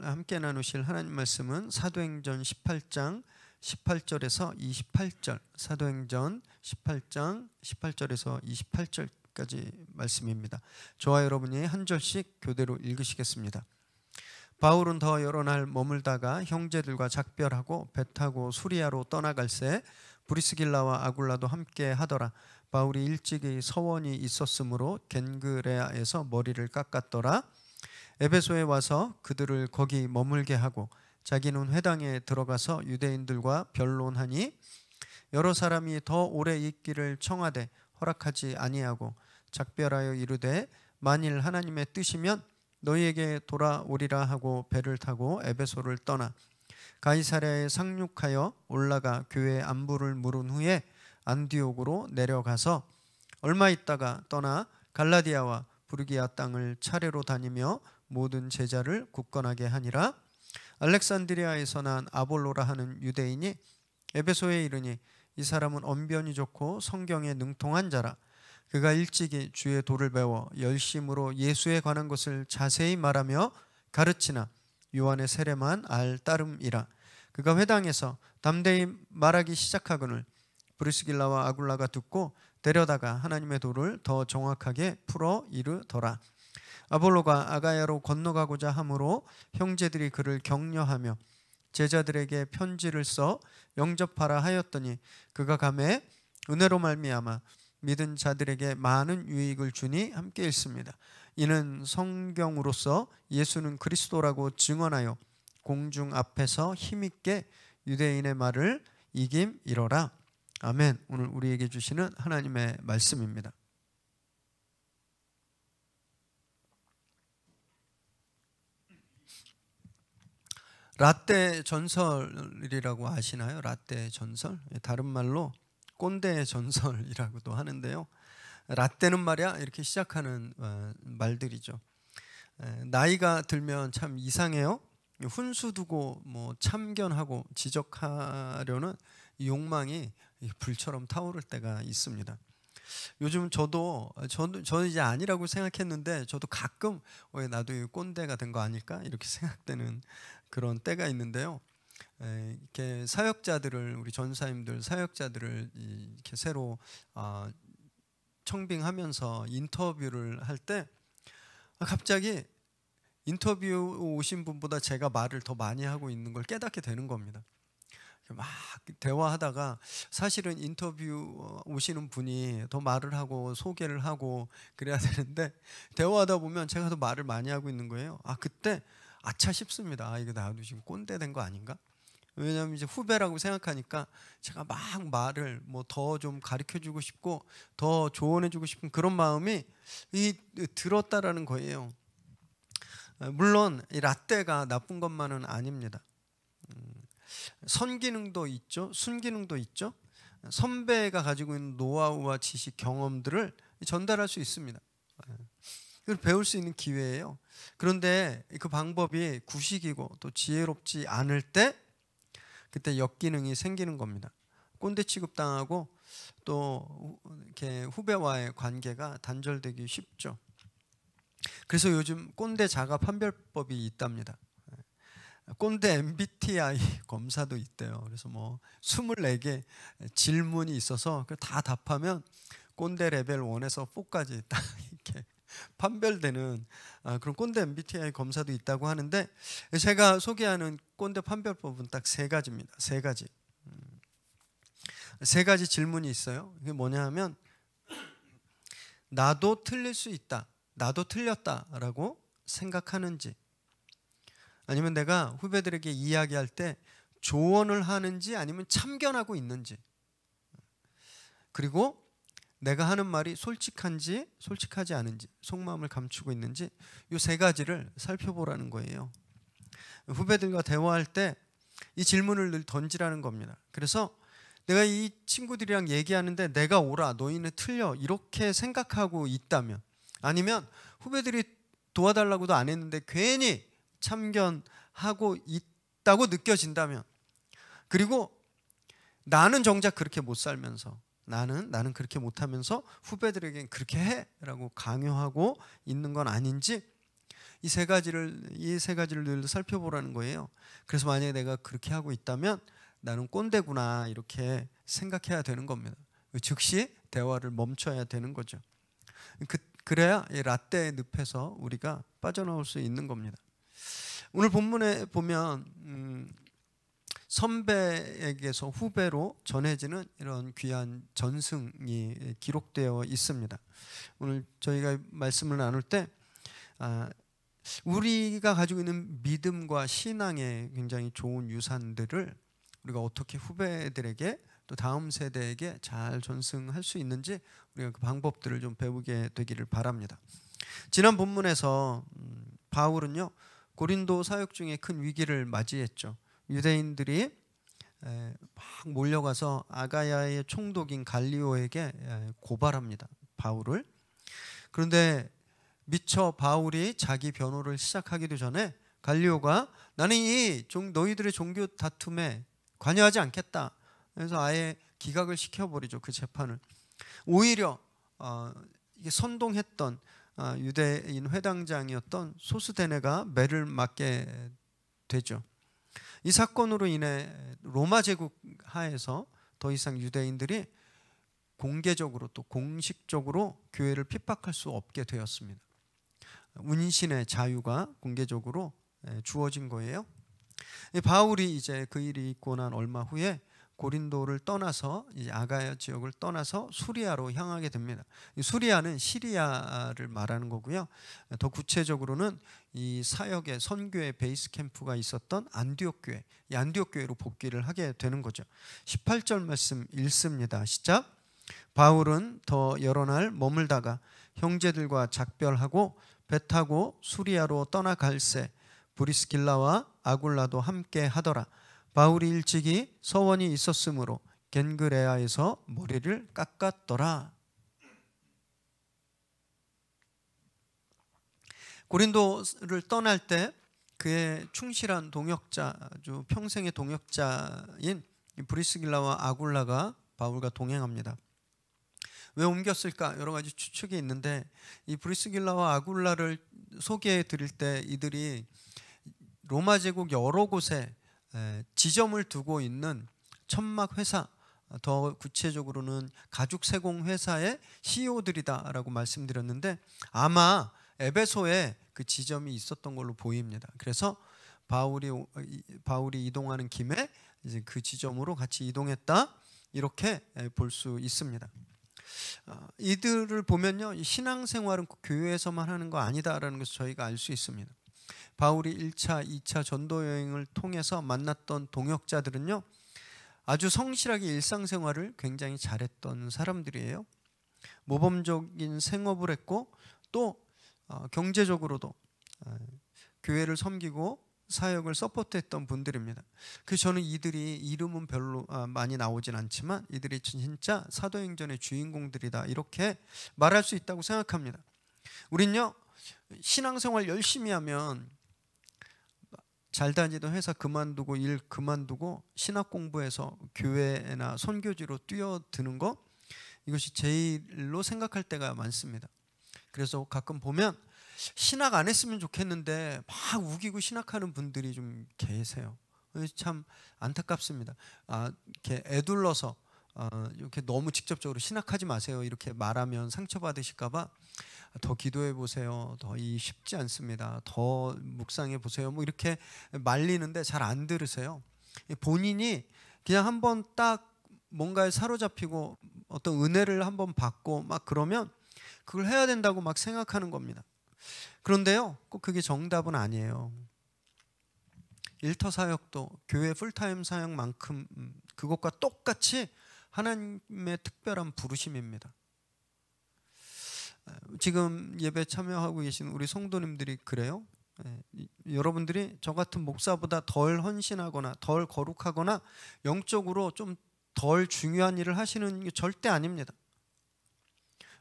오늘 함께 나누실 하나님 말씀은 사도행전 18장 18절에서 28절, 사도행전 18장 18절에서 28절까지 말씀입니다. 저와 여러분이 한 절씩 교대로 읽으시겠습니다. 바울은 더 여러 날 머물다가 형제들과 작별하고 배 타고 수리아로 떠나갈새 브리스길라와 아굴라도 함께 하더라. 바울이 일찍이 서원이 있었으므로 겐그레아에서 머리를 깎았더라. 에베소에 와서 그들을 거기 머물게 하고 자기는 회당에 들어가서 유대인들과 변론하니 여러 사람이 더 오래 있기를 청하되 허락하지 아니하고 작별하여 이르되 만일 하나님의 뜻이면 너희에게 돌아오리라 하고 배를 타고 에베소를 떠나 가이사랴에 상륙하여 올라가 교회 안부를 물은 후에 안디옥으로 내려가서 얼마 있다가 떠나 갈라디아와 부르기아 땅을 차례로 다니며 모든 제자를 굳건하게 하니라. 알렉산드리아에서 난 아볼로라 하는 유대인이 에베소에 이르니 이 사람은 언변이 좋고 성경에 능통한 자라. 그가 일찍이 주의 도를 배워 열심으로 예수에 관한 것을 자세히 말하며 가르치나 요한의 세례만 알 따름이라. 그가 회당에서 담대히 말하기 시작하거늘 브리스길라와 아굴라가 듣고 데려다가 하나님의 도를 더 정확하게 풀어 이르더라. 아볼로가 아가야로 건너가고자 하므로 형제들이 그를 격려하며 제자들에게 편지를 써 영접하라 하였더니 그가 가매 은혜로 말미암아 믿은 자들에게 많은 유익을 주니 함께 읽습니다. 이는 성경으로서 예수는 그리스도라고 증언하여 공중 앞에서 힘있게 유대인의 말을 이김이로라. 아멘. 오늘 우리에게 주시는 하나님의 말씀입니다. 라떼 전설이라고 아시나요? 라떼 전설? 다른 말로 꼰대 전설이라고도 하는데요. 라떼는 말이야 이렇게 시작하는 말들이죠. 나이가 들면 참 이상해요. 훈수 두고 뭐 참견하고 지적하려는 욕망이 불처럼 타오를 때가 있습니다. 요즘 저는 이제 아니라고 생각했는데 저도 가끔 나도 꼰대가 된 거 아닐까 이렇게 생각되는 그런 때가 있는데요. 이렇게 사역자들을 우리 전사님들 사역자들을 이렇게 새로 청빙하면서 인터뷰를 할 때 갑자기 인터뷰 오신 분보다 제가 말을 더 많이 하고 있는 걸 깨닫게 되는 겁니다. 막 대화하다가 사실은 인터뷰 오시는 분이 더 말을 하고 소개를 하고 그래야 되는데 대화하다 보면 제가 더 말을 많이 하고 있는 거예요. 그때 아차 싶습니다. 이거 나도 지금 꼰대 된 거 아닌가? 왜냐하면 이제 후배라고 생각하니까 제가 막 말을 뭐 더 좀 가르쳐주고 싶고 더 조언해주고 싶은 그런 마음이 들었다라는 거예요. 물론 이 라떼가 나쁜 것만은 아닙니다. 선기능도 있죠. 순기능도 있죠. 선배가 가지고 있는 노하우와 지식, 경험들을 전달할 수 있습니다. 그걸 배울 수 있는 기회예요. 그런데 그 방법이 구식이고 또 지혜롭지 않을 때 그때 역기능이 생기는 겁니다. 꼰대 취급당하고 또 이렇게 후배와의 관계가 단절되기 쉽죠. 그래서 요즘 꼰대 자가 판별법이 있답니다. 꼰대 MBTI 검사도 있대요. 그래서 뭐 24개 질문이 있어서 다 답하면 꼰대 레벨 1에서 4까지 딱 이렇게 판별되는 그런 꼰대 MBTI 검사도 있다고 하는데 제가 소개하는 꼰대 판별법은 딱 3가지입니다. 3가지. 3가지 질문이 있어요. 이게 뭐냐 하면 나도 틀릴 수 있다. 나도 틀렸다라고 생각하는지 아니면 내가 후배들에게 이야기할 때 조언을 하는지 아니면 참견하고 있는지 그리고 내가 하는 말이 솔직한지 솔직하지 않은지 속마음을 감추고 있는지 이 3가지를 살펴보라는 거예요. 후배들과 대화할 때 이 질문을 늘 던지라는 겁니다. 그래서 내가 이 친구들이랑 얘기하는데 내가 옳아 너희는 틀려 이렇게 생각하고 있다면 아니면 후배들이 도와달라고도 안 했는데 괜히 참견하고 있다고 느껴진다면 그리고 나는 정작 그렇게 못 살면서 나는 그렇게 못하면서 후배들에겐 그렇게 해라고 강요하고 있는 건 아닌지 이 세 가지를 늘 살펴보라는 거예요. 그래서 만약에 내가 그렇게 하고 있다면 나는 꼰대구나 이렇게 생각해야 되는 겁니다. 즉시 대화를 멈춰야 되는 거죠. 그래야 이 라떼의 늪에서 우리가 빠져나올 수 있는 겁니다. 오늘 본문에 보면 선배에게서 후배로 전해지는 이런 귀한 전승이 기록되어 있습니다. 오늘 저희가 말씀을 나눌 때 우리가 가지고 있는 믿음과 신앙의 굉장히 좋은 유산들을 우리가 어떻게 후배들에게 또 다음 세대에게 잘 전승할 수 있는지 우리가 그 방법들을 좀 배우게 되기를 바랍니다. 지난 본문에서 바울은요 고린도 사역 중에 큰 위기를 맞이했죠. 유대인들이 막 몰려가서 아가야의 총독인 갈리오에게 고발합니다. 바울을. 그런데 미처 바울이 자기 변호를 시작하기도 전에 갈리오가 나는 이 너희들의 종교 다툼에 관여하지 않겠다. 그래서 아예 기각을 시켜버리죠. 그 재판을. 오히려 이게 선동했던 유대인 회당장이었던 소스데네가 매를 맞게 되죠. 이 사건으로 인해 로마 제국 하에서 더 이상 유대인들이 공개적으로 또 공식적으로 교회를 핍박할 수 없게 되었습니다. 운신의 자유가 공개적으로 주어진 거예요. 바울이 이제 그 일이 있고 난 얼마 후에 고린도를 떠나서 이제 아가야 지역을 떠나서 수리아로 향하게 됩니다. 수리아는 시리아를 말하는 거고요. 더 구체적으로는 이 사역의 선교의 베이스 캠프가 있었던 안디옥 교회, 이 안디옥 교회로 복귀를 하게 되는 거죠. 18절 말씀 읽습니다. 시작. 바울은 더 여러 날 머물다가 형제들과 작별하고 배 타고 수리아로 떠나갈새 브리스길라와 아굴라도 함께 하더라. 바울이 일찍이 서원이 있었으므로 겐그레아에서 머리를 깎았더라. 고린도를 떠날 때 그의 충실한 동역자, 아주 평생의 동역자인 브리스길라와 아굴라가 바울과 동행합니다. 왜 옮겼을까? 여러 가지 추측이 있는데 이 브리스길라와 아굴라를 소개해 드릴 때 이들이 로마 제국 여러 곳에 지점을 두고 있는 천막 회사, 더 구체적으로는 가죽 세공 회사의 CEO들이다라고 말씀드렸는데 아마 에베소에 그 지점이 있었던 걸로 보입니다. 그래서 바울이 이동하는 김에 이제 그 지점으로 같이 이동했다 이렇게 볼 수 있습니다. 이들을 보면요 신앙생활은 교회에서만 하는 거 아니다라는 것을 저희가 알 수 있습니다. 바울이 1차, 2차 전도 여행을 통해서 만났던 동역자들은요 아주 성실하게 일상생활을 굉장히 잘했던 사람들이에요. 모범적인 생업을 했고 또 경제적으로도 교회를 섬기고 사역을 서포트했던 분들입니다. 그래서 저는 이들이 이름은 별로 많이 나오진 않지만 이들이 진짜 사도행전의 주인공들이다 이렇게 말할 수 있다고 생각합니다. 우린요 신앙생활 열심히 하면 잘 다니던 회사 그만두고 일 그만두고 신학 공부해서 교회나 선교지로 뛰어드는 거 이것이 제일로 생각할 때가 많습니다. 그래서 가끔 보면 신학 안 했으면 좋겠는데 막 우기고 신학하는 분들이 좀 계세요. 참 안타깝습니다. 이렇게 애둘러서 이렇게 너무 직접적으로 신학하지 마세요 이렇게 말하면 상처받으실까봐 더 기도해 보세요. 더 쉽지 않습니다. 더 묵상해 보세요. 뭐 이렇게 말리는데 잘 안 들으세요. 본인이 그냥 한번 딱 뭔가에 사로잡히고 어떤 은혜를 한번 받고 막 그러면 그걸 해야 된다고 막 생각하는 겁니다. 그런데요, 꼭 그게 정답은 아니에요. 일터 사역도 교회 풀타임 사역만큼 그것과 똑같이 하나님의 특별한 부르심입니다. 지금 예배 참여하고 계신 우리 성도님들이 그래요? 여러분들이 저 같은 목사보다 덜 헌신하거나 덜 거룩하거나 영적으로 좀 덜 중요한 일을 하시는 게 절대 아닙니다.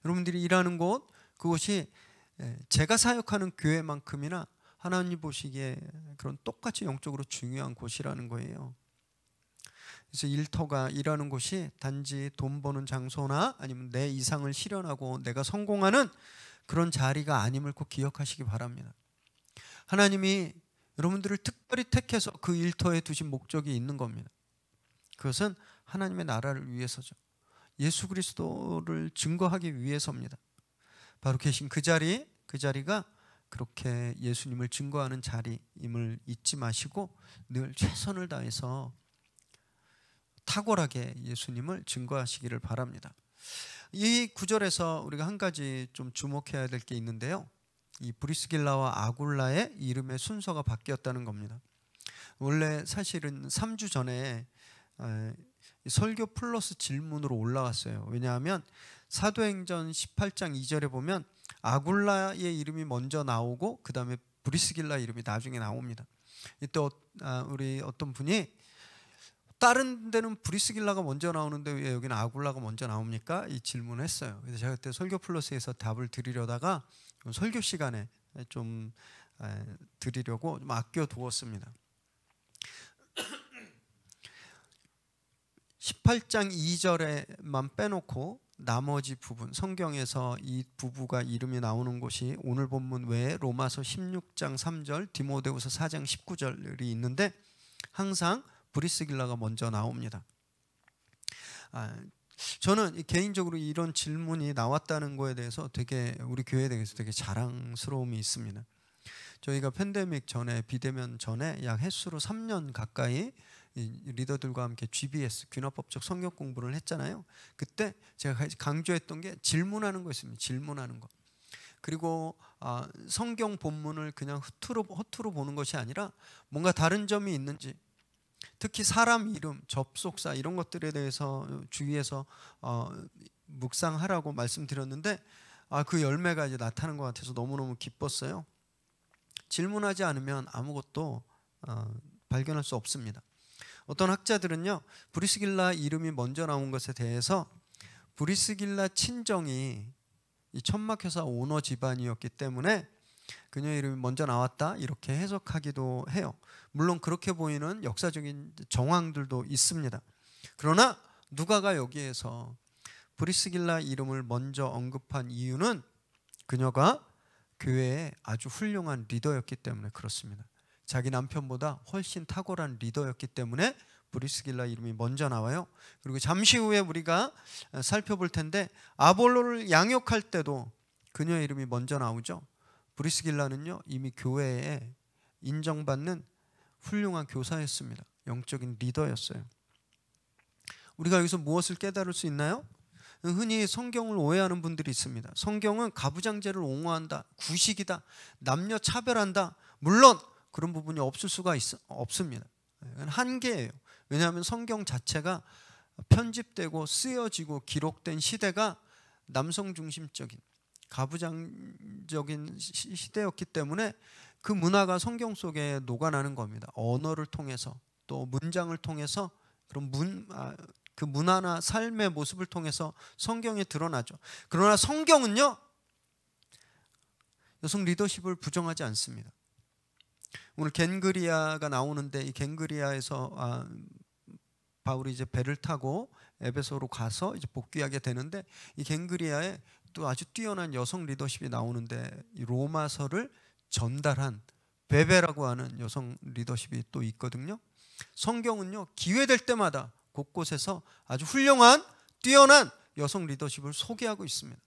여러분들이 일하는 곳 그곳이 제가 사역하는 교회만큼이나 하나님 보시기에 그런 똑같이 영적으로 중요한 곳이라는 거예요. 그래서 일터가 일하는 곳이 단지 돈 버는 장소나 아니면 내 이상을 실현하고 내가 성공하는 그런 자리가 아님을 꼭 기억하시기 바랍니다. 하나님이 여러분들을 특별히 택해서 그 일터에 두신 목적이 있는 겁니다. 그것은 하나님의 나라를 위해서죠. 예수 그리스도를 증거하기 위해서입니다. 바로 계신 그 자리가 그렇게 예수님을 증거하는 자리임을 잊지 마시고 늘 최선을 다해서 탁월하게 예수님을 증거하시기를 바랍니다. 이 구절에서 우리가 한 가지 좀 주목해야 될 게 있는데요. 이 브리스길라와 아굴라의 이름의 순서가 바뀌었다는 겁니다. 원래 사실은 3주 전에 설교 플러스 질문으로 올라왔어요. 왜냐하면 사도행전 18장 2절에 보면 아굴라의 이름이 먼저 나오고 그 다음에 브리스길라 이름이 나중에 나옵니다. 이때 우리 어떤 분이 다른 데는 브리스길라가 먼저 나오는데 왜 여기는 아굴라가 먼저 나옵니까? 이 질문을 했어요. 그래서 제가 그때 설교 플러스에서 답을 드리려다가 설교 시간에 좀 드리려고 좀 아껴두었습니다. 18장 2절에만 빼놓고 나머지 부분, 성경에서 이 부부가 이름이 나오는 곳이 오늘 본문 외에 로마서 16장 3절, 디모데후서 4장 19절이 있는데 항상 브리스길라가 먼저 나옵니다. 저는 개인적으로 이런 질문이 나왔다는 거에 대해서 되게 우리 교회에 대해서 되게 자랑스러움이 있습니다. 저희가 팬데믹 전에, 비대면 전에 약 횟수로 3년 가까이 리더들과 함께 GBS, 귀납법적 성경 공부를 했잖아요. 그때 제가 강조했던 게 질문하는 거였습니다. 질문하는 거. 그리고 성경 본문을 그냥 허투루 보는 것이 아니라 뭔가 다른 점이 있는지, 특히 사람 이름, 접속사 이런 것들에 대해서 주의해서 묵상하라고 말씀드렸는데 그 열매가 이제 나타난 것 같아서 너무너무 기뻤어요. 질문하지 않으면 아무것도 발견할 수 없습니다. 어떤 학자들은요, 브리스길라 이름이 먼저 나온 것에 대해서 브리스길라 친정이 이 천막회사 오너 집안이었기 때문에 그녀의 이름이 먼저 나왔다 이렇게 해석하기도 해요. 물론 그렇게 보이는 역사적인 정황들도 있습니다. 그러나 누가가 여기에서 브리스길라 이름을 먼저 언급한 이유는 그녀가 교회의 아주 훌륭한 리더였기 때문에 그렇습니다. 자기 남편보다 훨씬 탁월한 리더였기 때문에 브리스길라 이름이 먼저 나와요. 그리고 잠시 후에 우리가 살펴볼 텐데 아볼로를 양육할 때도 그녀의 이름이 먼저 나오죠. 브리스길라는요 이미 교회에 인정받는 훌륭한 교사였습니다. 영적인 리더였어요. 우리가 여기서 무엇을 깨달을 수 있나요? 흔히 성경을 오해하는 분들이 있습니다. 성경은 가부장제를 옹호한다, 구식이다, 남녀 차별한다. 물론 그런 부분이 없을 수가 없습니다. 한계예요. 왜냐하면 성경 자체가 편집되고 쓰여지고 기록된 시대가 남성 중심적인 가부장적인 시대였기 때문에 그 문화가 성경 속에 녹아나는 겁니다. 언어를 통해서 또 문장을 통해서 그런 그 문화나 삶의 모습을 통해서 성경에 드러나죠. 그러나 성경은요 여성 리더십을 부정하지 않습니다. 오늘 겐그리아가 나오는데 이 겐그리아에서 바울이 이제 배를 타고 에베소로 가서 이제 복귀하게 되는데 이 겐그리아에 또 아주 뛰어난 여성 리더십이 나오는데 이 로마서를 전달한 베베라고 하는 여성 리더십이 또 있거든요. 성경은요 기회될 때마다 곳곳에서 아주 훌륭한 뛰어난 여성 리더십을 소개하고 있습니다.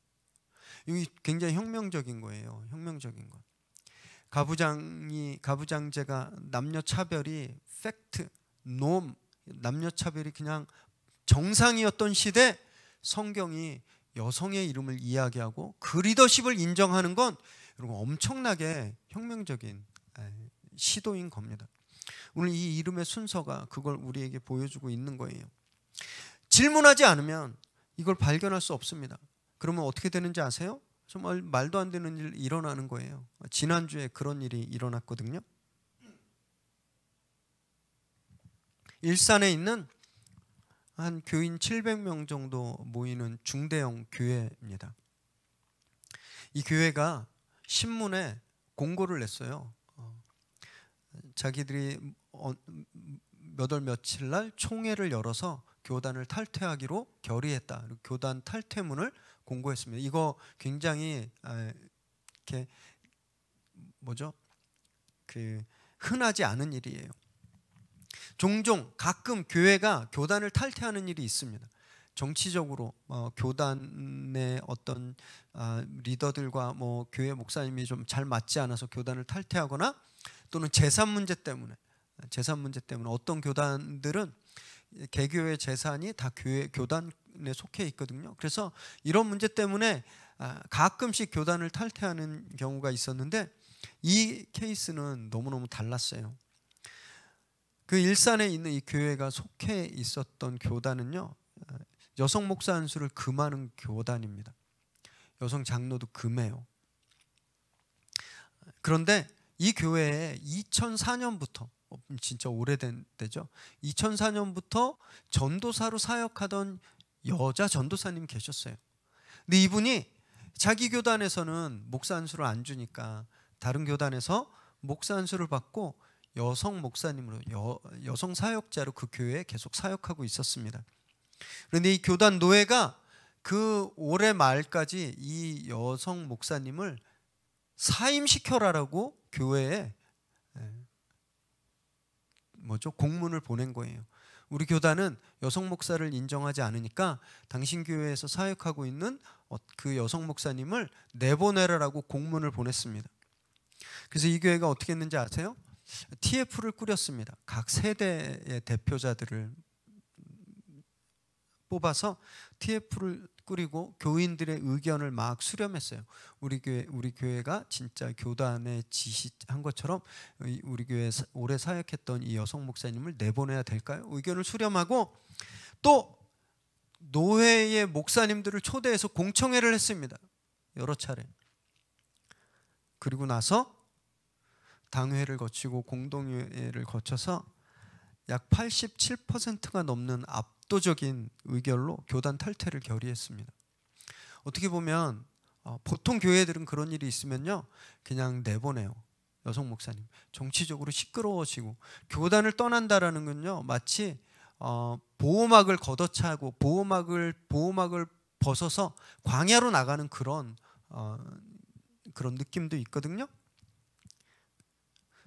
이게 굉장히 혁명적인 거예요. 혁명적인 것. 가부장제가 남녀 차별이 팩트, 놈, 남녀 차별이 그냥 정상이었던 시대 성경이 여성의 이름을 이야기하고 그 리더십을 인정하는 건 여러분 엄청나게 혁명적인 시도인 겁니다. 오늘 이 이름의 순서가 그걸 우리에게 보여주고 있는 거예요. 질문하지 않으면 이걸 발견할 수 없습니다. 그러면 어떻게 되는지 아세요? 정말 말도 안 되는 일 일어나는 거예요. 지난주에 그런 일이 일어났거든요. 일산에 있는 한 교인 700명 정도 모이는 중대형 교회입니다. 이 교회가 신문에 공고를 냈어요. 자기들이 몇 월 며칠 날 총회를 열어서 교단을 탈퇴하기로 결의했다. 교단 탈퇴문을 공고했습니다. 이거 굉장히 이렇게 흔하지 않은 일이에요. 종종 가끔 교회가 교단을 탈퇴하는 일이 있습니다. 정치적으로 교단의 어떤 리더들과 교회 목사님이 좀 잘 맞지 않아서 교단을 탈퇴하거나, 또는 재산 문제 때문에 어떤 교단들은 개교의 재산이 다 교단에 속해 있거든요. 그래서 이런 문제 때문에 가끔씩 교단을 탈퇴하는 경우가 있었는데, 이 케이스는 너무너무 달랐어요. 그 일산에 있는 이 교회가 속해 있었던 교단은요, 여성 목사 한 수를 금하는 교단입니다. 여성 장로도 금해요. 그런데 이 교회에 2004년부터, 진짜 오래된 때죠, 2004년부터 전도사로 사역하던 여자 전도사님 계셨어요. 근데 이분이 자기 교단에서는 목사 한 수를 안 주니까 다른 교단에서 목사 한 수를 받고 여성 목사님으로, 여성 사역자로 그 교회에 계속 사역하고 있었습니다. 그런데 이 교단 노회가 그 올해 말까지 이 여성 목사님을 사임시켜라라고 교회에 공문을 보낸 거예요. 우리 교단은 여성 목사를 인정하지 않으니까 당신 교회에서 사역하고 있는 그 여성 목사님을 내보내라라고 공문을 보냈습니다. 그래서 이 교회가 어떻게 했는지 아세요? TF를 꾸렸습니다. 각 세대의 대표자들을 뽑아서 TF를 꾸리고 교인들의 의견을 막 수렴했어요. 우리 교회가 진짜 교단에 지시한 것처럼 우리 교회에 오래 사역했던 이 여성 목사님을 내보내야 될까요? 의견을 수렴하고, 또 노회의 목사님들을 초대해서 공청회를 했습니다. 여러 차례. 그리고 나서 당회를 거치고 공동회를 거쳐서 약 87%가 넘는 압도적인 의결로 교단 탈퇴를 결의했습니다. 어떻게 보면 보통 교회들은 그런 일이 있으면요, 그냥 내보내요. 여성 목사님 정치적으로 시끄러워지고, 교단을 떠난다라는 건요, 마치 보호막을 걷어차고 보호막을 벗어서 광야로 나가는 그런 느낌도 있거든요.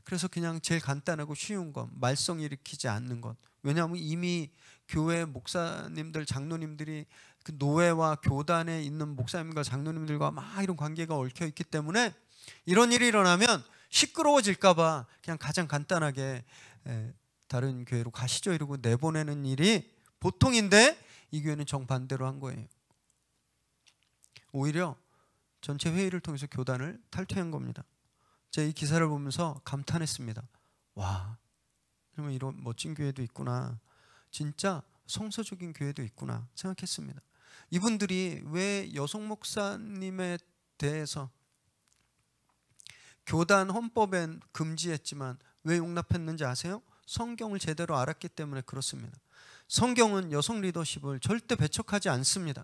그래서 그냥 제일 간단하고 쉬운 것, 말썽 일으키지 않는 것. 왜냐하면 이미 교회 목사님들, 장로님들이 그 노회와 교단에 있는 목사님과 장로님들과 막 이런 관계가 얽혀 있기 때문에 이런 일이 일어나면 시끄러워질까 봐 그냥 가장 간단하게 다른 교회로 가시죠 이러고 내보내는 일이 보통인데, 이 교회는 정반대로 한 거예요. 오히려 전체 회의를 통해서 교단을 탈퇴한 겁니다. 제가 이 기사를 보면서 감탄했습니다. 와, 정말 이런 멋진 교회도 있구나, 진짜 성서적인 교회도 있구나 생각했습니다. 이분들이 왜 여성 목사님에 대해서 교단 헌법엔 금지했지만 왜 용납했는지 아세요? 성경을 제대로 알았기 때문에 그렇습니다. 성경은 여성 리더십을 절대 배척하지 않습니다.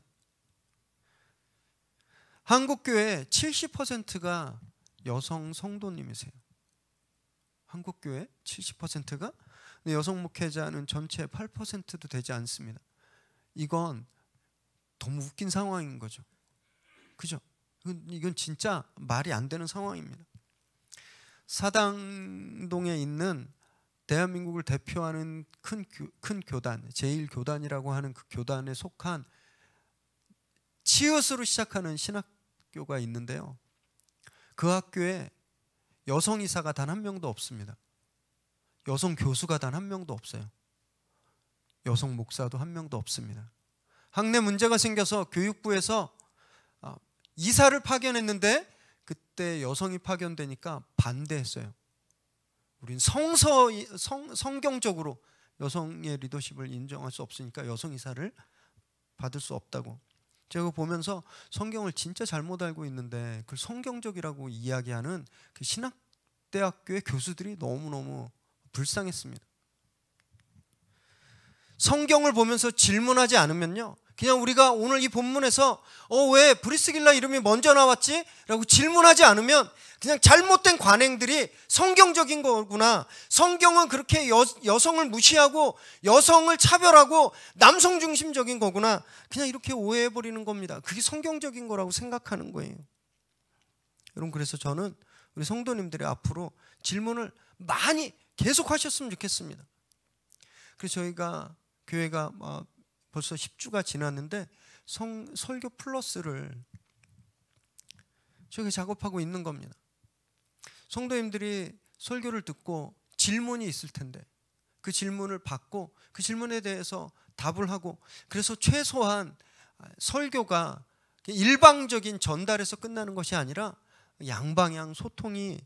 한국교회 70%가 여성 성도님이세요. 한국교회 70%가, 여성 목회자는 전체 8%도 되지 않습니다. 이건 너무 웃긴 상황인 거죠. 그죠? 이건 진짜 말이 안 되는 상황입니다. 사당동에 있는 대한민국을 대표하는 큰 교단, 제1교단이라고 하는 그 교단에 속한 치읓으로 시작하는 신학교가 있는데요, 그 학교에 여성 이사가 단 한 명도 없습니다. 여성 교수가 단 한 명도 없어요. 여성 목사도 한 명도 없습니다. 학내 문제가 생겨서 교육부에서 이사를 파견했는데 그때 여성이 파견되니까 반대했어요. 우린 성경적으로 여성의 리더십을 인정할 수 없으니까 여성 이사를 받을 수 없다고. 제가 보면서 성경을 진짜 잘못 알고 있는데 그걸 성경적이라고 이야기하는 그 신학대학교의 교수들이 너무너무 불쌍했습니다. 성경을 보면서 질문하지 않으면요, 그냥 우리가 오늘 이 본문에서 왜 브리스길라 이름이 먼저 나왔지? 라고 질문하지 않으면 그냥 잘못된 관행들이 성경적인 거구나, 성경은 그렇게 여성을 무시하고 여성을 차별하고 남성 중심적인 거구나, 그냥 이렇게 오해해버리는 겁니다. 그게 성경적인 거라고 생각하는 거예요. 여러분, 그래서 저는 우리 성도님들이 앞으로 질문을 많이 계속 하셨으면 좋겠습니다. 그래서 저희가 교회가 벌써 10주가 지났는데 설교 플러스를 저희가 작업하고 있는 겁니다. 성도님들이 설교를 듣고 질문이 있을 텐데 그 질문을 받고 그 질문에 대해서 답을 하고, 그래서 최소한 설교가 일방적인 전달에서 끝나는 것이 아니라 양방향 소통이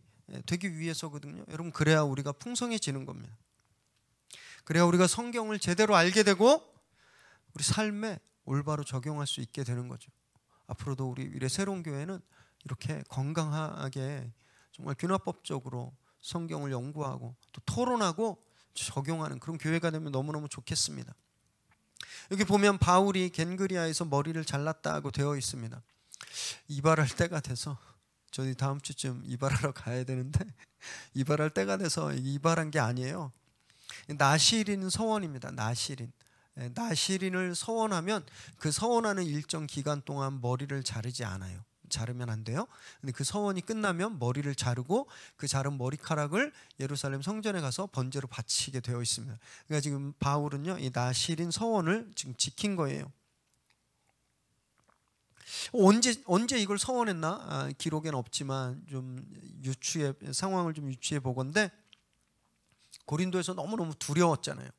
되기 위해서거든요. 여러분, 그래야 우리가 풍성해지는 겁니다. 그래야 우리가 성경을 제대로 알게 되고 우리 삶에 올바로 적용할 수 있게 되는 거죠. 앞으로도 우리 미래 새로운 교회는 이렇게 건강하게 정말 균화법적으로 성경을 연구하고 또 토론하고 적용하는 그런 교회가 되면 너무너무 좋겠습니다. 여기 보면 바울이 겐그리아에서 머리를 잘랐다고 되어 있습니다. 이발할 때가 돼서 저희 다음 주쯤 이발하러 가야 되는데 이발할 때가 돼서 이발한 게 아니에요. 나시린 서원입니다. 나시린을 서원하면 그 서원하는 일정 기간 동안 머리를 자르지 않아요. 자르면 안 돼요. 근데 그 서원이 끝나면 머리를 자르고 그 자른 머리카락을 예루살렘 성전에 가서 번제로 바치게 되어 있습니다. 그러니까 지금 바울은요, 이 나시린 서원을 지금 지킨 거예요. 언제 이걸 서원했나? 기록에는 없지만 좀 상황을 좀 유추해 보건대 고린도에서 너무너무 두려웠잖아요.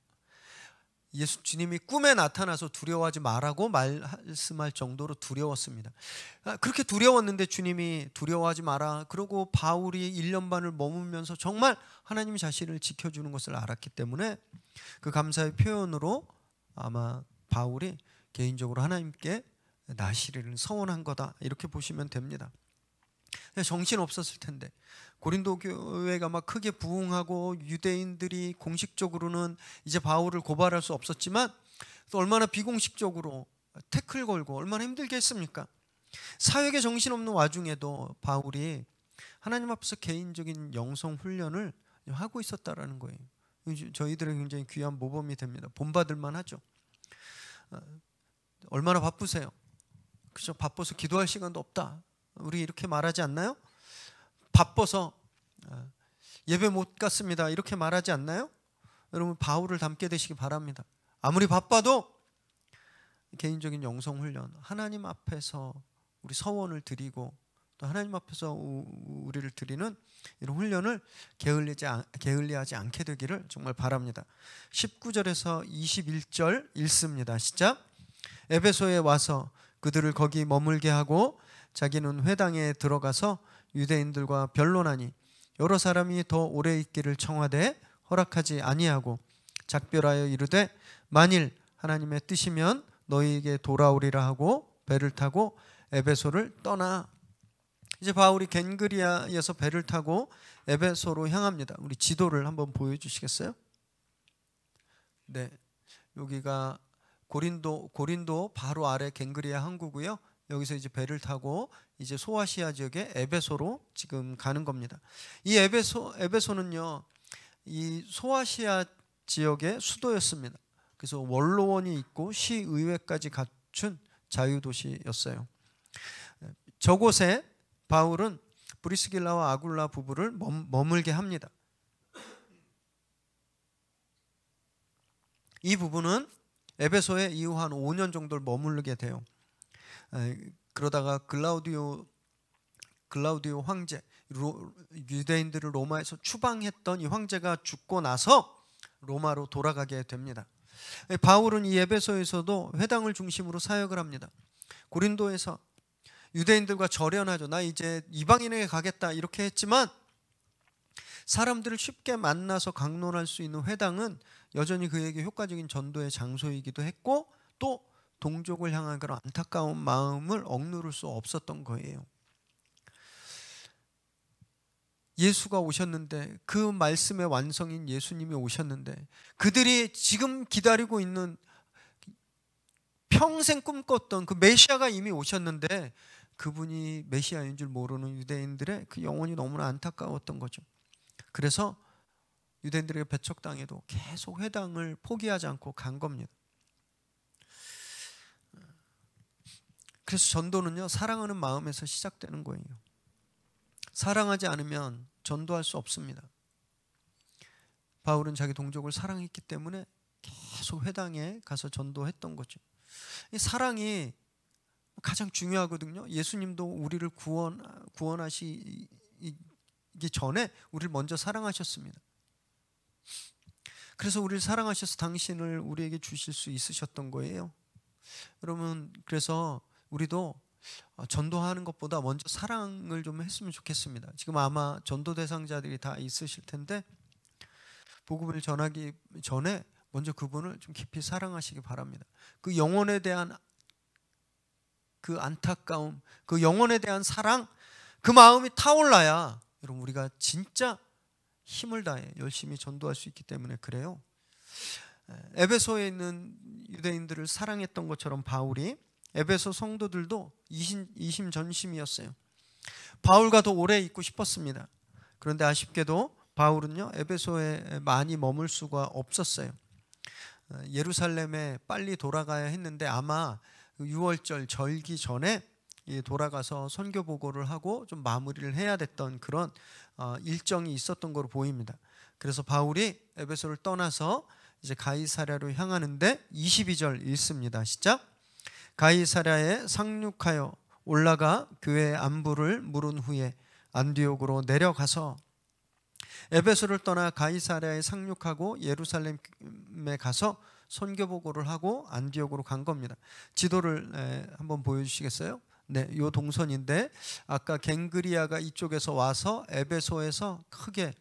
예수 주님이 꿈에 나타나서 두려워하지 말라고 말씀할 정도로 두려웠습니다. 그렇게 두려웠는데 주님이 두려워하지 마라 그러고 바울이 1년 반을 머물면서 정말 하나님 자신을 지켜주는 것을 알았기 때문에 그 감사의 표현으로 아마 바울이 개인적으로 하나님께 나시린을 서원한 거다, 이렇게 보시면 됩니다. 정신 없었을 텐데 고린도 교회가 막 크게 부흥하고 유대인들이 공식적으로는 이제 바울을 고발할 수 없었지만 또 얼마나 비공식적으로 태클 걸고 얼마나 힘들게 했습니까? 사역에 정신없는 와중에도 바울이 하나님 앞에서 개인적인 영성 훈련을 하고 있었다라는 거예요. 저희들은 굉장히 귀한 모범이 됩니다. 본받을만 하죠. 얼마나 바쁘세요? 그죠? 바빠서 기도할 시간도 없다, 우리 이렇게 말하지 않나요? 바빠서 예배 못 갔습니다, 이렇게 말하지 않나요? 여러분, 바울을 닮게 되시기 바랍니다. 아무리 바빠도 개인적인 영성훈련, 하나님 앞에서 우리 서원을 드리고 또 하나님 앞에서 우리를 드리는 이런 훈련을 게을리하지 않게 되기를 정말 바랍니다. 19절에서 21절 읽습니다. 시작. 에베소에 와서 그들을 거기 머물게 하고 자기는 회당에 들어가서 유대인들과 변론하니 여러 사람이 더 오래 있기를 청하되 허락하지 아니하고 작별하여 이르되 만일 하나님의 뜻이면 너희에게 돌아오리라 하고 배를 타고 에베소를 떠나. 이제 바울이 겐그리아에서 배를 타고 에베소로 향합니다. 우리 지도를 한번 보여주시겠어요? 네, 여기가 고린도 바로 아래 겐그리아 항구고요. 여기서 이제 배를 타고 이제 소아시아 지역의 에베소로 지금 가는 겁니다. 이 에베소는요, 이 소아시아 지역의 수도였습니다. 그래서 원로원이 있고 시의회까지 갖춘 자유도시였어요. 저곳에 바울은 브리스길라와 아굴라 부부를 머물게 합니다. 이 부부는 에베소에 이후 한 5년 정도를 머무르게 돼요. 그러다가 글라우디오 황제, 유대인들을 로마에서 추방했던 이 황제가 죽고 나서 로마로 돌아가게 됩니다. 바울은 이 에베소에서도 회당을 중심으로 사역을 합니다. 고린도에서 유대인들과 절연하죠. 나 이제 이방인에게 가겠다 이렇게 했지만 사람들을 쉽게 만나서 강론할 수 있는 회당은 여전히 그에게 효과적인 전도의 장소이기도 했고 또 동족을 향한 그런 안타까운 마음을 억누를 수 없었던 거예요. 예수가 오셨는데, 그 말씀의 완성인 예수님이 오셨는데, 그들이 지금 기다리고 있는 평생 꿈꿨던 그 메시아가 이미 오셨는데 그분이 메시아인 줄 모르는 유대인들의 그 영혼이 너무나 안타까웠던 거죠. 그래서 유대인들에게 배척당해도 계속 회당을 포기하지 않고 간 겁니다. 그래서 전도는요, 사랑하는 마음에서 시작되는 거예요. 사랑하지 않으면 전도할 수 없습니다. 바울은 자기 동족을 사랑했기 때문에 계속 회당에 가서 전도했던 거죠. 이 사랑이 가장 중요하거든요. 예수님도 우리를 구원하시기 전에 우리를 먼저 사랑하셨습니다. 그래서 우리를 사랑하셔서 당신을 우리에게 주실 수 있으셨던 거예요. 여러분, 그래서 우리도 전도하는 것보다 먼저 사랑을 좀 했으면 좋겠습니다. 지금 아마 전도 대상자들이 다 있으실 텐데 복음을 전하기 전에 먼저 그분을 좀 깊이 사랑하시기 바랍니다. 그 영혼에 대한 그 안타까움, 그 영혼에 대한 사랑, 그 마음이 타올라야 여러분 우리가 진짜 힘을 다해 열심히 전도할 수 있기 때문에 그래요. 에베소에 있는 유대인들을 사랑했던 것처럼 바울이 에베소 성도들도 이심전심이었어요. 바울과 더 오래 있고 싶었습니다. 그런데 아쉽게도 바울은요 에베소에 많이 머물 수가 없었어요. 예루살렘에 빨리 돌아가야 했는데 아마 6월절 절기 전에 돌아가서 선교 보고를 하고 좀 마무리를 해야 됐던 그런 일정이 있었던 것으로 보입니다. 그래서 바울이 에베소를 떠나서 이제 가이사랴로 향하는데 22절 읽습니다. 시작. 가이사랴에 상륙하여 올라가 교회의 안부를 물은 후에 안디옥으로 내려가서 에베소를 떠나 가이사랴에 상륙하고 예루살렘에 가서 선교 보고를 하고 안디옥으로 간 겁니다. 지도를 한번 보여주시겠어요? 네, 요 동선인데 아까 갱그리아가 이쪽에서 와서 에베소에서 크게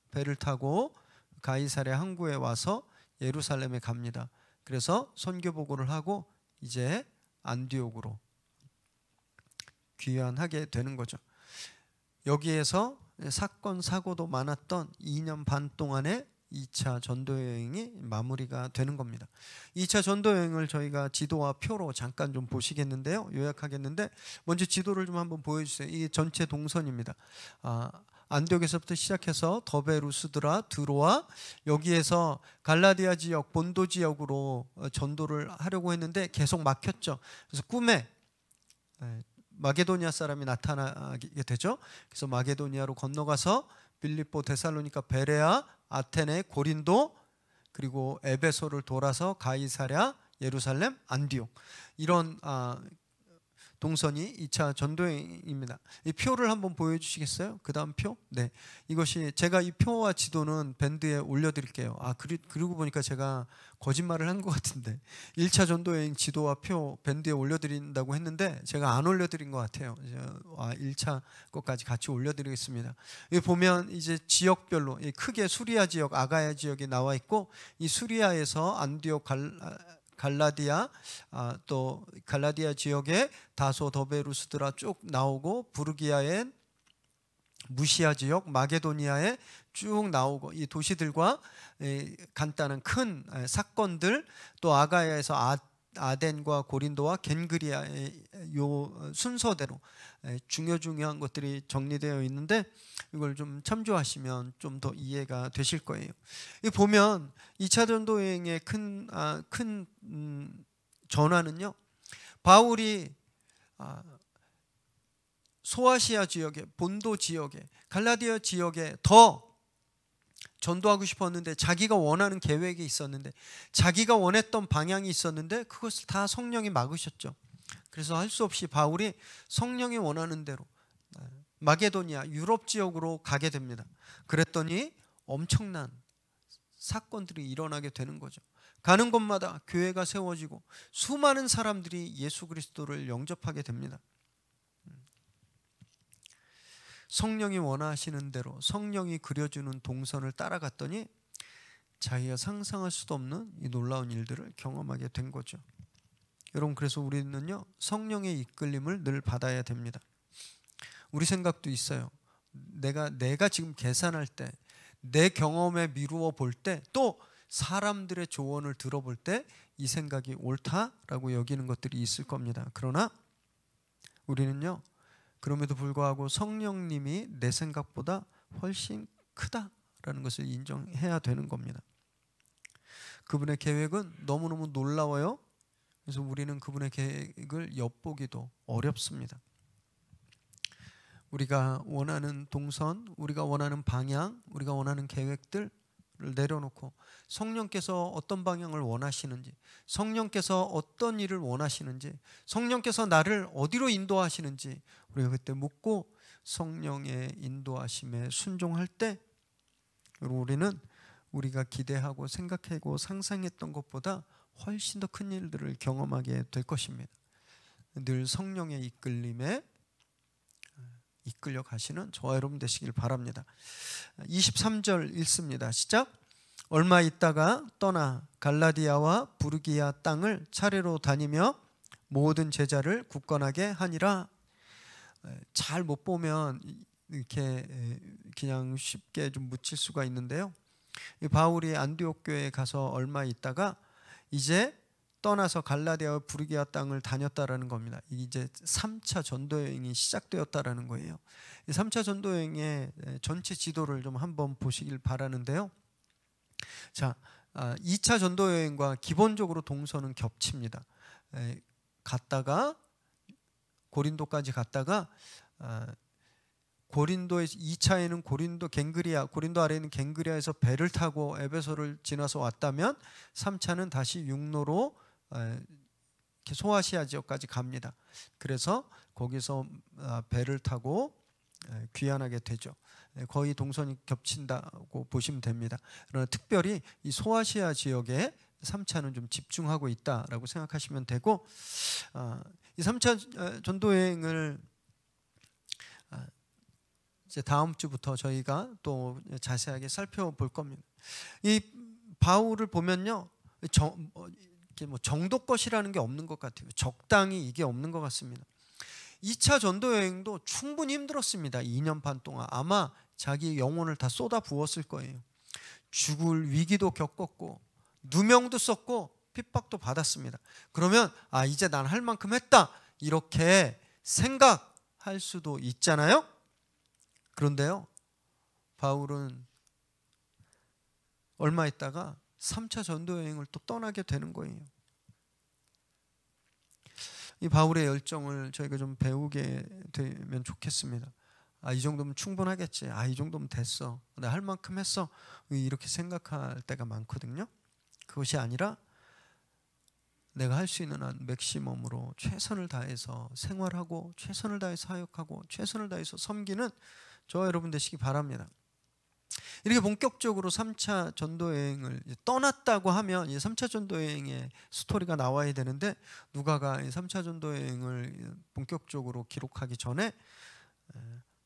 배를 타고 가이사랴 항구에 와서 예루살렘에 갑니다. 그래서 선교 보고를 하고 이제 안디옥으로 귀환하게 되는 거죠. 여기에서 사건 사고도 많았던 2년 반 동안의 2차 전도여행이 마무리가 되는 겁니다. 2차 전도여행을 저희가 지도와 표로 잠깐 좀 보시겠는데요. 요약하겠는데 먼저 지도를 좀 한번 보여주세요. 이게 전체 동선입니다. 안디옥에서부터 시작해서 더베, 루스드라, 드로아, 여기에서 갈라디아 지역, 본도 지역으로 전도를 하려고 했는데 계속 막혔죠. 그래서 꿈에 마게도니아 사람이 나타나게 되죠. 그래서 마게도니아로 건너가서 빌립보, 데살로니가, 베레아, 아테네, 고린도, 그리고 에베소를 돌아서 가이사랴, 예루살렘, 안디옥, 이런 동선이 2차 전도여행입니다. 이 표를 한번 보여주시겠어요? 그 다음 표? 네, 이것이 제가 이 표와 지도는 밴드에 올려드릴게요. 그리고 보니까 제가 거짓말을 한 것 같은데 1차 전도여행 지도와 표 밴드에 올려드린다고 했는데 제가 안 올려드린 것 같아요. 1차 것까지 같이 올려드리겠습니다. 여기 보면 이제 지역별로 크게 수리아 지역, 아가야 지역이 나와 있고 이 수리아에서 안디옥, 갈라디아, 또 갈라디아 지역에 다소, 더베, 루스드라 쭉 나오고 부르기아엔 무시아 지역, 마게도니아에 쭉 나오고 이 도시들과 간단한 큰 사건들, 또 아가야에서 아덴과 고린도와 겐그리아의 요 순서대로 중요한 것들이 정리되어 있는데 이걸 좀 참조하시면 좀 더 이해가 되실 거예요. 이 보면 2차 전도여행의 큰 전환은요, 바울이 소아시아 지역에, 본도 지역에, 갈라디아 지역에 더 전도하고 싶었는데 자기가 원하는 계획이 있었는데 자기가 원했던 방향이 있었는데 그것을 다 성령이 막으셨죠. 그래서 할 수 없이 바울이 성령이 원하는 대로 마게도니아, 유럽 지역으로 가게 됩니다. 그랬더니 엄청난 사건들이 일어나게 되는 거죠. 가는 곳마다 교회가 세워지고 수많은 사람들이 예수 그리스도를 영접하게 됩니다. 성령이 원하시는 대로 성령이 그려주는 동선을 따라갔더니 자기가 상상할 수도 없는 이 놀라운 일들을 경험하게 된 거죠. 여러분, 그래서 우리는요 성령의 이끌림을 늘 받아야 됩니다. 우리 생각도 있어요. 내가 지금 계산할 때, 내 경험에 미루어 볼 때, 또 사람들의 조언을 들어볼 때 이 생각이 옳다라고 여기는 것들이 있을 겁니다. 그러나 우리는요, 그럼에도 불구하고 성령님이 내 생각보다 훨씬 크다라는 것을 인정해야 되는 겁니다. 그분의 계획은 너무너무 놀라워요. 그래서 우리는 그분의 계획을 엿보기도 어렵습니다. 우리가 원하는 동선, 우리가 원하는 방향, 우리가 원하는 계획들을 내려놓고 성령께서 어떤 방향을 원하시는지, 성령께서 어떤 일을 원하시는지, 성령께서 나를 어디로 인도하시는지 우리가 그때 묻고 성령의 인도하심에 순종할 때 우리는 우리가 기대하고 생각하고 상상했던 것보다 훨씬 더 큰 일들을 경험하게 될 것입니다. 늘 성령의 이끌림에 이끌려 가시는 저와 여러분 되시길 바랍니다. 23절 읽습니다. 시작. 얼마 있다가 떠나 갈라디아와 부르기아 땅을 차례로 다니며 모든 제자를 굳건하게 하니라. 잘 못 보면 이렇게 그냥 쉽게 좀 묻힐 수가 있는데요. 바울이 안디옥 교회에 가서 얼마 있다가 이제 떠나서 갈라디아와 부르기아 땅을 다녔다라는 겁니다. 이제 3차 전도 여행이 시작되었다라는 거예요. 이 3차 전도 여행의 전체 지도를 좀 한번 보시길 바라는데요. 자, 2차 전도 여행과 기본적으로 동선은 겹칩니다. 갔다가 고린도까지 갔다가 고린도에서 2차에는 고린도 아래에 있는 갱그리아에서 배를 타고 에베소를 지나서 왔다면 3차는 다시 육로로 소아시아 지역까지 갑니다. 그래서 거기서 배를 타고 귀환하게 되죠. 거의 동선이 겹친다고 보시면 됩니다. 그러나 특별히 이 소아시아 지역에 3차는 좀 집중하고 있다라고 생각하시면 되고, 이 3차 전도여행을 이제 다음 주부터 저희가 또 자세하게 살펴볼 겁니다. 이 바울을 보면요, 정도 것이라는 게 없는 것 같아요. 적당히 이게 없는 것 같습니다. 2차 전도 여행도 충분히 힘들었습니다. 2년 반 동안 아마 자기 영혼을 다 쏟아 부었을 거예요. 죽을 위기도 겪었고 누명도 썼고 핍박도 받았습니다. 그러면 이제 난 할 만큼 했다 이렇게 생각할 수도 있잖아요. 그런데요, 바울은 얼마 있다가 3차 전도 여행을 또 떠나게 되는 거예요. 이 바울의 열정을 저희가 좀 배우게 되면 좋겠습니다. 이 정도면 충분하겠지. 이 정도면 됐어. 내가 할 만큼 했어. 이렇게 생각할 때가 많거든요. 그것이 아니라 내가 할 수 있는 한 맥시멈으로 최선을 다해서 생활하고 최선을 다해서 사역하고 최선을 다해서 섬기는 저와 여러분 되시기 바랍니다. 이렇게 본격적으로 3차 전도여행을 떠났다고 하면 이 3차 전도여행의 스토리가 나와야 되는데, 누가가 이 3차 전도여행을 본격적으로 기록하기 전에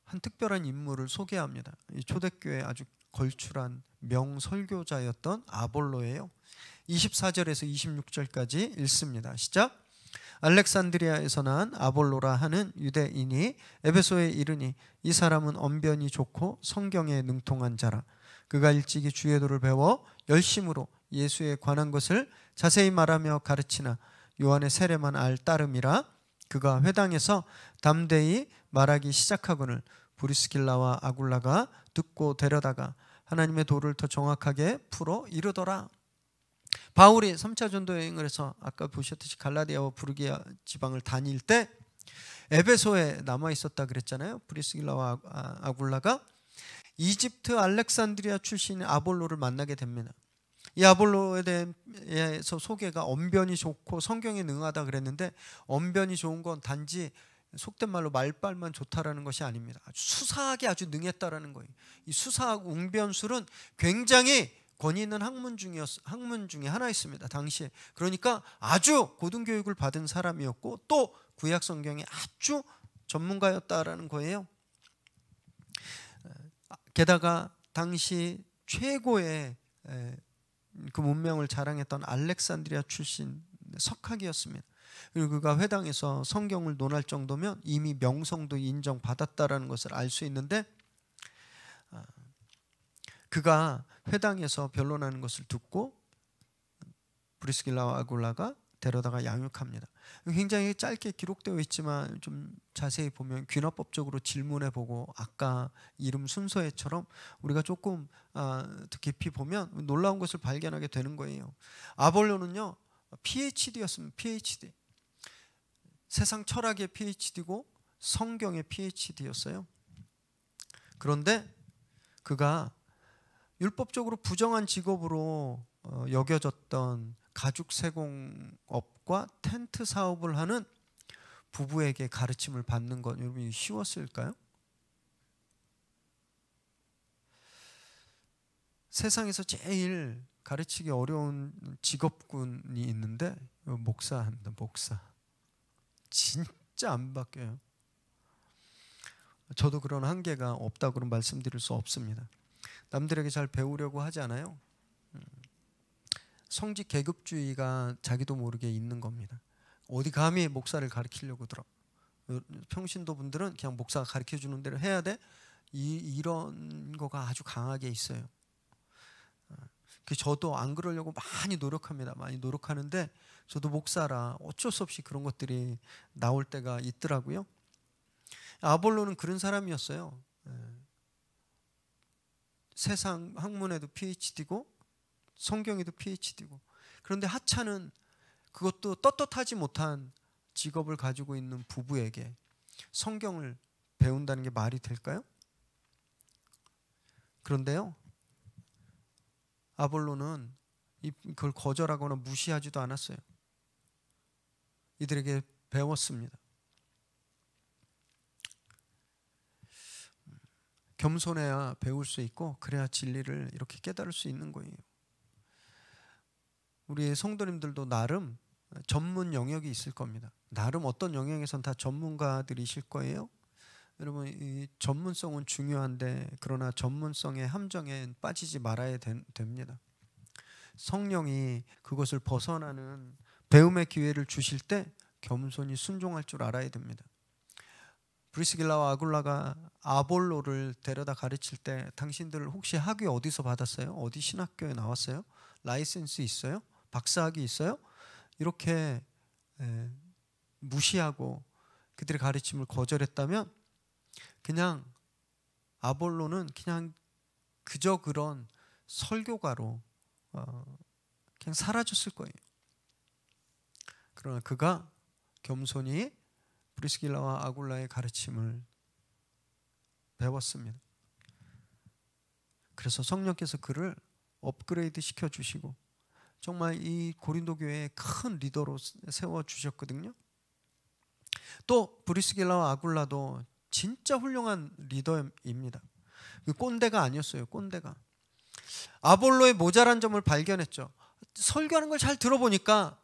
한 특별한 인물을 소개합니다. 이 초대교회 아주 걸출한 명설교자였던 아볼로예요. 24절에서 26절까지 읽습니다. 시작. 알렉산드리아에서 난 아볼로라 하는 유대인이 에베소에 이르니 이 사람은 언변이 좋고 성경에 능통한 자라. 그가 일찍이 주의 도를 배워 열심으로 예수에 관한 것을 자세히 말하며 가르치나 요한의 세례만 알 따름이라. 그가 회당에서 담대히 말하기 시작하거늘 브리스길라와 아굴라가 듣고 데려다가 하나님의 도를 더 정확하게 풀어 이르더라. 바울이 3차 전도 여행을 해서 아까 보셨듯이 갈라디아와 부르기아 지방을 다닐 때 에베소에 남아 있었다 그랬잖아요. 브리스길라와 아굴라가 이집트 알렉산드리아 출신인 아볼로를 만나게 됩니다. 이 아볼로에 대해서 소개가 언변이 좋고 성경에 능하다 그랬는데, 언변이 좋은 건 단지 속된 말로 말빨만 좋다라는 것이 아닙니다. 아주 수사하게 아주 능했다라는 거예요. 이 수사하고 웅변술은 굉장히 권위 있는 학문 중에 하나 있습니다. 당시에. 그러니까 아주 고등교육을 받은 사람이었고 또 구약 성경에 아주 전문가였다라는 거예요. 게다가 당시 최고의 그 문명을 자랑했던 알렉산드리아 출신 석학이었습니다. 그리고 그가 회당에서 성경을 논할 정도면 이미 명성도 인정받았다라는 것을 알 수 있는데, 그가 회당에서 변론하는 것을 듣고 브리스길라와 아굴라가 데려다가 양육합니다. 굉장히 짧게 기록되어 있지만 좀 자세히 보면 귀납법적으로 질문해보고 아까 이름 순서에처럼 우리가 조금 더 깊이 보면 놀라운 것을 발견하게 되는 거예요. 아볼로는요 PhD였습니다. PhD. 세상 철학의 PhD고 성경의 PhD였어요. 그런데 그가 율법적으로 부정한 직업으로 여겨졌던 가죽 세공업과 텐트 사업을 하는 부부에게 가르침을 받는 것, 여러분 쉬웠을까요? 세상에서 제일 가르치기 어려운 직업군이 있는데 목사입니다. 목사. 진짜 안 바뀌어요. 저도 그런 한계가 없다고는 말씀드릴 수 없습니다. 남들에게 잘 배우려고 하지 않아요. 성직 계급주의가 자기도 모르게 있는 겁니다. 어디 감히 목사를 가르치려고 들어. 평신도 분들은 그냥 목사가 가르쳐주는 대로 해야 돼. 이런 거가 아주 강하게 있어요. 저도 안 그러려고 많이 노력합니다. 많이 노력하는데 저도 목사라 어쩔 수 없이 그런 것들이 나올 때가 있더라고요. 아볼로는 그런 사람이었어요. 세상 학문에도 PhD고 성경에도 PhD고, 그런데 하찮은 그것도 떳떳하지 못한 직업을 가지고 있는 부부에게 성경을 배운다는 게 말이 될까요? 그런데요, 아볼로는 그걸 거절하거나 무시하지도 않았어요. 이들에게 배웠습니다. 겸손해야 배울 수 있고, 그래야 진리를 이렇게 깨달을 수 있는 거예요. 우리 성도님들도 나름 전문 영역이 있을 겁니다. 나름 어떤 영역에선 다 전문가들이실 거예요. 여러분, 이 전문성은 중요한데 그러나 전문성의 함정에 빠지지 말아야 됩니다. 성령이 그것을 벗어나는 배움의 기회를 주실 때 겸손히 순종할 줄 알아야 됩니다. 브리스길라와 아굴라가 아볼로를 데려다 가르칠 때 당신들 혹시 학위 어디서 받았어요? 어디 신학교에 나왔어요? 라이센스 있어요? 박사학위 있어요? 이렇게 무시하고 그들의 가르침을 거절했다면 그냥 아볼로는 그냥 그저 그런 설교가로 그냥 사라졌을 거예요. 그러나 그가 겸손히 브리스길라와 아굴라의 가르침을 배웠습니다. 그래서 성령께서 그를 업그레이드 시켜주시고 정말 이 고린도 교회의 큰 리더로 세워주셨거든요. 또 브리스길라와 아굴라도 진짜 훌륭한 리더입니다. 꼰대가 아니었어요. 꼰대가. 아볼로의 모자란 점을 발견했죠. 설교하는 걸 잘 들어보니까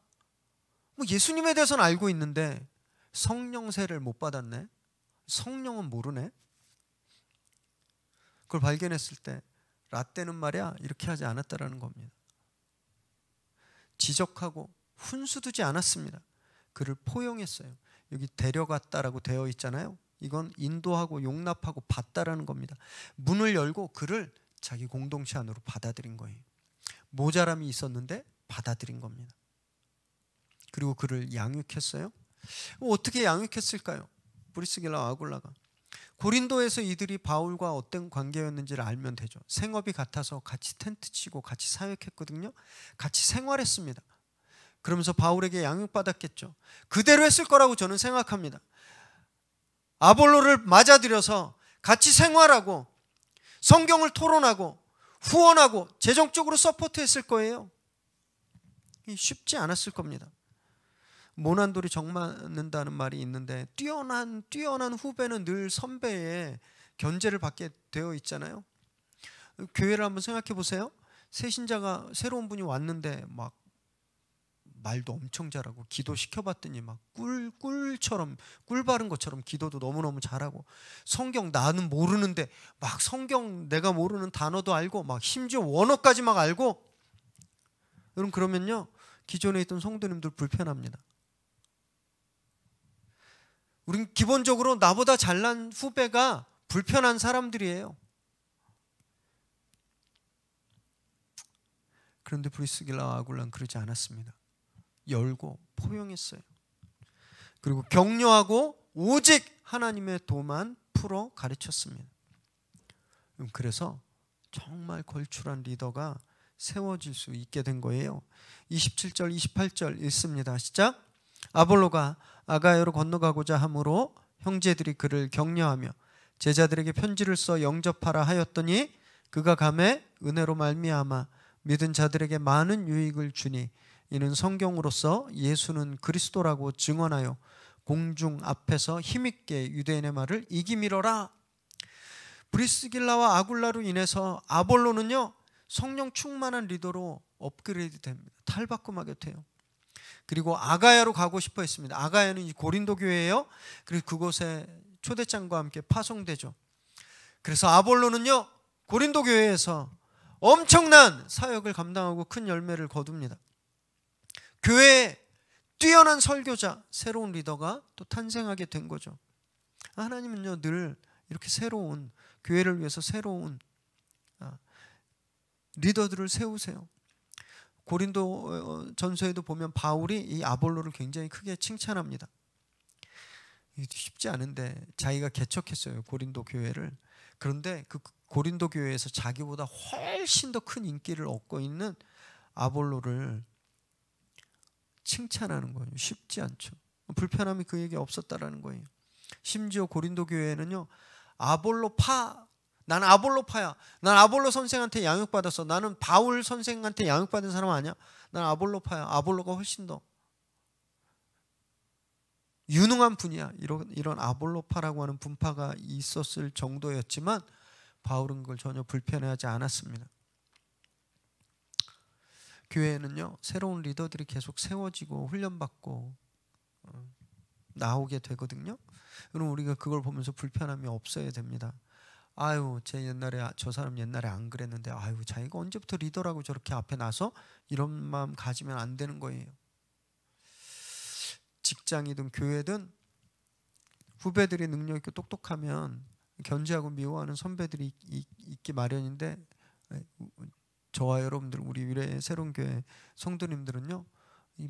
뭐 예수님에 대해서는 알고 있는데 성령세를 못 받았네. 성령은 모르네. 그걸 발견했을 때 라떼는 말이야 이렇게 하지 않았다라는 겁니다. 지적하고 훈수두지 않았습니다. 그를 포용했어요. 여기 데려갔다라고 되어 있잖아요. 이건 인도하고 용납하고 받다라는 겁니다. 문을 열고 그를 자기 공동체 안으로 받아들인 거예요. 모자람이 있었는데 받아들인 겁니다. 그리고 그를 양육했어요. 어떻게 양육했을까요? 브리스길라와 아굴라가 고린도에서 이들이 바울과 어떤 관계였는지를 알면 되죠. 생업이 같아서 같이 텐트 치고 같이 사역했거든요. 같이 생활했습니다. 그러면서 바울에게 양육받았겠죠. 그대로 했을 거라고 저는 생각합니다. 아볼로를 맞아들여서 같이 생활하고 성경을 토론하고 후원하고 재정적으로 서포트했을 거예요. 쉽지 않았을 겁니다. 모난돌이 정 맞는다는 말이 있는데 뛰어난 후배는 늘 선배의 견제를 받게 되어 있잖아요. 교회를 한번 생각해 보세요. 새신자가 새로운 분이 왔는데 막 말도 엄청 잘하고 기도 시켜봤더니 막 꿀처럼 꿀 바른 것처럼 기도도 너무너무 잘하고 성경 나는 모르는데 막 성경 내가 모르는 단어도 알고 막 심지어 원어까지 막 알고. 여러분 그러면요 기존에 있던 성도님들 불편합니다. 우린 기본적으로 나보다 잘난 후배가 불편한 사람들이에요. 그런데 브리스길라와 아굴라는 그러지 않았습니다. 열고 포용했어요. 그리고 격려하고 오직 하나님의 도만 풀어 가르쳤습니다. 그래서 정말 걸출한 리더가 세워질 수 있게 된 거예요. 27절 28절 읽습니다. 시작. 아볼로가 아가야로 건너가고자 하므로 형제들이 그를 격려하며 제자들에게 편지를 써 영접하라 하였더니 그가 감에 은혜로 말미암아 믿은 자들에게 많은 유익을 주니 이는 성경으로서 예수는 그리스도라고 증언하여 공중 앞에서 힘있게 유대인의 말을 이기미러라. 브리스길라와 아굴라로 인해서 아볼로는요 성령 충만한 리더로 업그레이드 됩니다. 탈바꿈하게 돼요. 그리고 아가야로 가고 싶어 했습니다. 아가야는 이 고린도 교회예요. 그리고 그곳에 초대장과 함께 파송되죠. 그래서 아볼로는요 고린도 교회에서 엄청난 사역을 감당하고 큰 열매를 거둡니다. 교회에 뛰어난 설교자, 새로운 리더가 또 탄생하게 된 거죠. 하나님은요 늘 이렇게 새로운, 교회를 위해서 새로운 리더들을 세우세요. 고린도 전서에도 보면 바울이 이 아볼로를 굉장히 크게 칭찬합니다. 쉽지 않은데 자기가 개척했어요, 고린도 교회를. 그런데 그 고린도 교회에서 자기보다 훨씬 더 큰 인기를 얻고 있는 아볼로를 칭찬하는 거예요. 쉽지 않죠. 불편함이 그에게 없었다라는 거예요. 심지어 고린도 교회는요 아볼로파, 나는 아볼로파야, 난 아볼로 선생한테 양육받았어, 나는 바울 선생한테 양육받은 사람 아니야, 난 아볼로파야, 아볼로가 훨씬 더 유능한 분이야, 이런 아볼로파라고 하는 분파가 있었을 정도였지만 바울은 그걸 전혀 불편해하지 않았습니다. 교회에는요 새로운 리더들이 계속 세워지고 훈련받고 나오게 되거든요. 그럼 우리가 그걸 보면서 불편함이 없어야 됩니다. 아유, 저 사람 옛날에 안 그랬는데, 아유, 자기가 언제부터 리더라고 저렇게 앞에 나서, 이런 마음 가지면 안 되는 거예요. 직장이든 교회든 후배들이 능력 있고 똑똑하면 견제하고 미워하는 선배들이 있기 마련인데, 저와 여러분들, 우리 미래의 새로운 교회 성도님들은요 이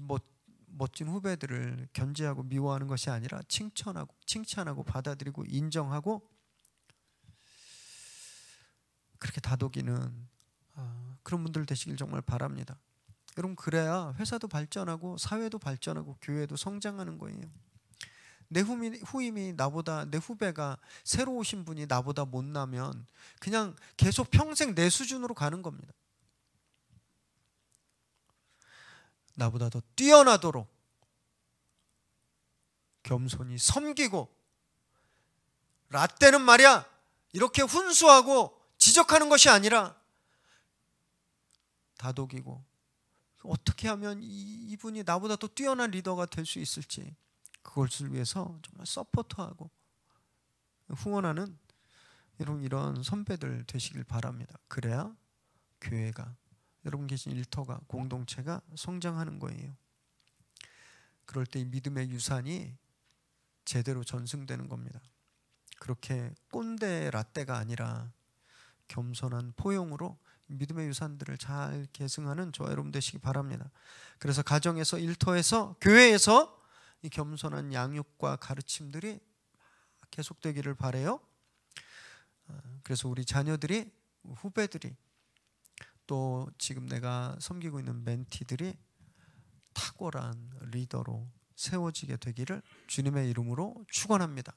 멋진 후배들을 견제하고 미워하는 것이 아니라 칭찬하고 받아들이고 인정하고 그렇게 다독이는 그런 분들 되시길 정말 바랍니다. 여러분, 그래야 회사도 발전하고 사회도 발전하고 교회도 성장하는 거예요. 내 후배가 새로 오신 분이 나보다 못나면 그냥 계속 평생 내 수준으로 가는 겁니다. 나보다 더 뛰어나도록 겸손히 섬기고, 라떼는 말이야 이렇게 훈수하고 지적하는 것이 아니라 다독이고, 어떻게 하면 이분이 나보다 더 뛰어난 리더가 될 수 있을지 그것을 위해서 정말 서포트하고 후원하는 이런 선배들 되시길 바랍니다. 그래야 교회가, 여러분 계신 일터가, 공동체가 성장하는 거예요. 그럴 때 이 믿음의 유산이 제대로 전승되는 겁니다. 그렇게 꼰대 라떼가 아니라 겸손한 포용으로 믿음의 유산들을 잘 계승하는 저와 여러분 되시기 바랍니다. 그래서 가정에서, 일터에서, 교회에서 이 겸손한 양육과 가르침들이 계속되기를 바라요. 그래서 우리 자녀들이, 후배들이, 또 지금 내가 섬기고 있는 멘티들이 탁월한 리더로 세워지게 되기를 주님의 이름으로 축원합니다.